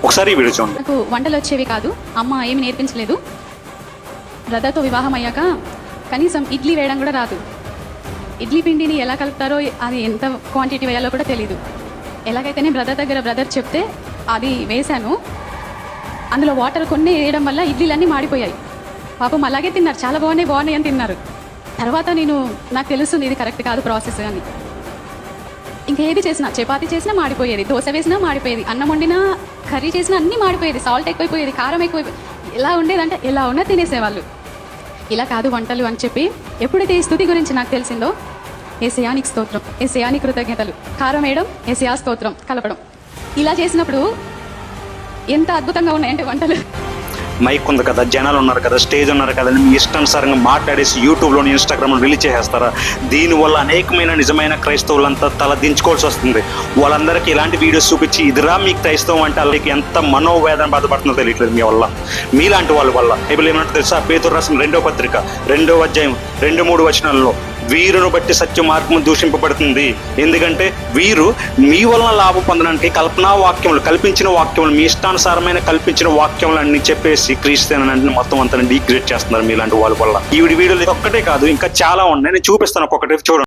ఒకసారి ఈ వీడియో చూడండి. నాకు వంటలు వచ్చేవి కాదు, అమ్మ ఏమి నేర్పించలేదు. బ్రదర్తో వివాహం అయ్యాక కనీసం ఇడ్లీ వేయడం కూడా రాదు. ఇడ్లీ పిండిని ఎలా కలుపుతారో, అది ఎంత క్వాంటిటీ వేయాలో కూడా తెలీదు. ఎలాగైతేనే బ్రదర్ చెప్తే అది వేశాను. అందులో వాటర్ కొన్ని వేయడం వల్ల ఇడ్లీలన్నీ మాడిపోయాయి. పాపం అలాగే తిన్నారు, చాలా బాగున్నాయి అని తిన్నారు. తర్వాత నాకు తెలుస్తుంది ఇది కరెక్ట్ కాదు ప్రాసెస్ అని. ఇంకేది చేసినా, చపాతీ చేసినా మాడిపోయేది, దోశ వేసినా మాడిపోయేది, అన్నం వండినా, కర్రీ చేసినా అన్నీ మాడిపోయేది. సాల్ట్ ఎక్కువైపోయేది, కారం ఎక్కువైపోయేది. ఎలా ఉండేదంటే ఎలా ఉన్నా తినేసేవాళ్ళు. ఇలా కాదు వంటలు అని చెప్పి ఎప్పుడైతే ఈ స్థుతి గురించి నాకు తెలిసిందో, యేసయ్యానికి స్తోత్రం, యేసయ్యానికి కృతజ్ఞతలు, కారం వేయడం, యేసయ్యా స్తోత్రం కలపడం, ఇలా చేసినప్పుడు ఎంత అద్భుతంగా ఉన్నాయంటే వంటలు. మైక్ ఉంది కదా, జనాలు ఉన్నారు కదా, స్టేజ్ ఉన్నారు కదా, మీ ఇష్టానుసారంగా మాట్లాడేసి యూట్యూబ్లోని ఇన్స్టాగ్రామ్లో రిలీజ్ చేసేస్తారా? దీనివల్ల అనేకమైన నిజమైన క్రైస్తవులంతా తల దించుకోవాల్సి వస్తుంది. వాళ్ళందరికీ ఇలాంటి వీడియోస్ చూపించి ఇదిరా మీ క్రైస్తవం అంటే వాళ్ళకి ఎంత మనోవేదన బాధపడుతుందో తెలియట్లేదు మీ వల్ల, మీలాంటి వాళ్ళ వల్ల. బైబిల్ ఏమంటే తెలుసా? పేతురు రాసిన 2వ పత్రిక 2వ అధ్యాయం 2-3 వచనాల్లో, వీరును బట్టి సత్య మార్గం దూషింపబడుతుంది. ఎందుకంటే వీరు మీ వలన లాభం పొందడానికి కల్పించిన వాక్యములు, మీ ఇష్టానుసారమైన కల్పించిన వాక్యములు అన్ని చెప్పేసి క్రీస్తుని మొత్తం అంతా డిగ్రేడ్ చేస్తున్నారు మీలాంటి వాళ్ళ వల్ల. ఈ వీడియోలు ఒక్కటే కాదు, ఇంకా చాలా ఉన్నాయి, నేను చూపిస్తాను ఒక్కొక్కటి చూడండి.